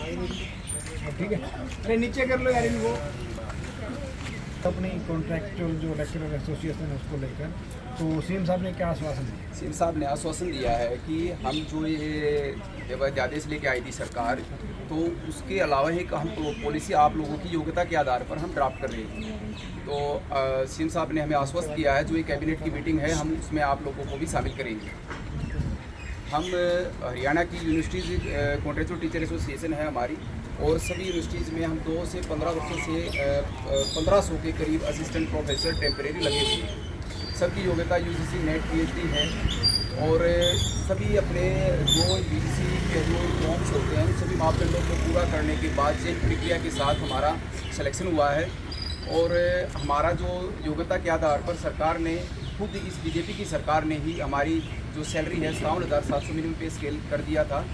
ठीक है, अरे नीचे कर लो यार इनको। अपनी कॉन्ट्रैक्चुअल जो लेक्चरर एसोसिएशन है उसको लेकर तो सीएम साहब ने क्या आश्वासन दिया? सीएम साहब ने आश्वासन दिया है कि हम जो ये जब अध्यादेश लेके आई थी सरकार, तो उसके अलावा एक हम पॉलिसी आप लोगों की योग्यता के आधार पर हम ड्राफ्ट कर रहे हैं। तो सीएम साहब ने हमें आश्वस्त किया है, जो ये कैबिनेट की मीटिंग है हम उसमें आप लोगों को भी शामिल करेंगे। हम हरियाणा की यूनिवर्सिटीज़ कॉन्ट्रैक्चुअल टीचर एसोसिएशन है हमारी, और सभी यूनिवर्सिटीज़ में हम 2 से 15 वर्षों से 1500 के करीब असिस्टेंट प्रोफेसर टेम्परेरी लगे हुए हैं। सबकी योग्यता यूजीसी नेट पीएचडी है, और सभी अपने जो यूजीसी के जो फॉर्म्स होते हैं उन सभी मापदंडों को पूरा करने के बाद चयन प्रक्रिया के साथ हमारा सिलेक्शन हुआ है। और हमारा जो योग्यता के आधार पर सरकार ने खुद इस बीजेपी की सरकार ने ही हमारी जो सैलरी है 57,700 मिनिमम पे स्केल कर दिया था।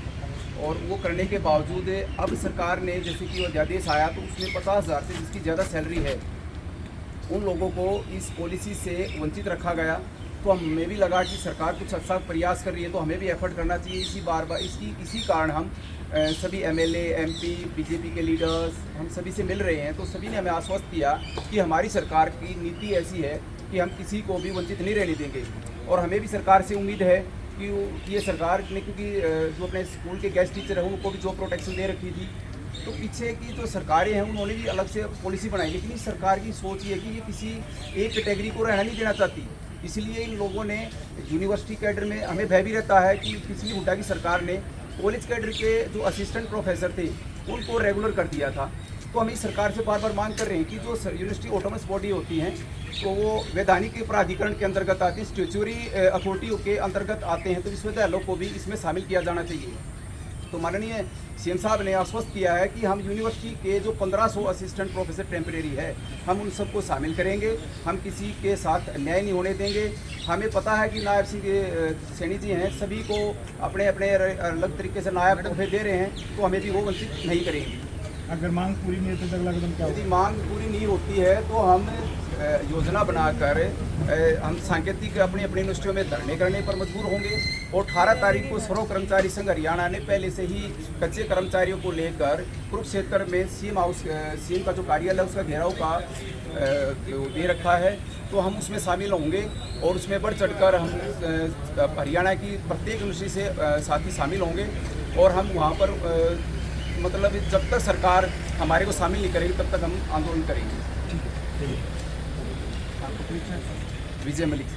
और वो करने के बावजूद अब सरकार ने जैसे कि वो अध्यादेश आया तो उसमें 50,000 से जिसकी ज़्यादा सैलरी है उन लोगों को इस पॉलिसी से वंचित रखा गया। तो हमें भी लगा कि सरकार कुछ अच्छा प्रयास कर रही है तो हमें भी एफर्ट करना चाहिए। इसी कारण हम सभी एमएलए, एमपी, बीजेपी के लीडर्स हम सभी से मिल रहे हैं। तो सभी ने हमें आश्वस्त किया कि हमारी सरकार की नीति ऐसी है कि हम किसी को भी वंचित नहीं रहने देंगे। और हमें भी सरकार से उम्मीद है कि ये सरकार ने, क्योंकि जो अपने स्कूल के गेस्ट टीचर हैं उनको भी जॉब प्रोटेक्शन दे रखी थी, तो पीछे की जो सरकारें हैं उन्होंने भी अलग से पॉलिसी बनाई। लेकिन इस सरकार की सोच ये है कि ये किसी एक कैटेगरी को रहना नहीं देना चाहती। इसलिए इन लोगों ने यूनिवर्सिटी कैडर में, हमें भय भी रहता है कि पिछली हुड्डा की सरकार ने कॉलेज कैडर के जो असिस्टेंट प्रोफेसर थे उनको रेगुलर कर दिया था। तो हम इस सरकार से बार बार मांग कर रहे हैं कि जो यूनिवर्सिटी ऑटोनमस बॉडी होती हैं तो वो वैधानिक प्राधिकरण के अंतर्गत आती है, स्टैट्यूटरी अथॉरिटी के अंतर्गत आते हैं, तो विश्वविद्यालयों को भी इसमें शामिल किया जाना चाहिए। तो माननीय सीएम साहब ने आश्वस्त किया है कि हम यूनिवर्सिटी के जो 1500 असिस्टेंट प्रोफेसर टेम्परेरी है हम उन सबको शामिल करेंगे। हम किसी के साथ अन्याय नहीं होने देंगे। हमें पता है कि नायब सिंह सैनी जी हैं, सभी को अपने अपने अलग तरीके से नायब तोहफे दे रहे हैं, तो हमें भी वो वंचित नहीं करेंगे। अगर मांग पूरी नहीं होती तो अगला कदम क्या होगा? यदि मांग पूरी नहीं होती है तो हम योजना बनाकर हम सांकेतिक अपनी यूनिवर्सिटियों में धरने करने पर मजबूर होंगे। और 18 तारीख को सर्व कर्मचारी संघ हरियाणा ने पहले से ही कच्चे कर्मचारियों को लेकर कुरुक्षेत्र में सीएम का जो कार्यालय उसका घेराव का दे रखा है, तो हम उसमें शामिल होंगे। और उसमें बढ़ चढ़कर हम हरियाणा की प्रत्येक यूनिवर्सिटी से साथी शामिल होंगे। और हम वहाँ पर मतलब जब तक सरकार हमारे को शामिल नहीं करेगी तब तक हम आंदोलन करेंगे। ठीक है, विजय मलिक।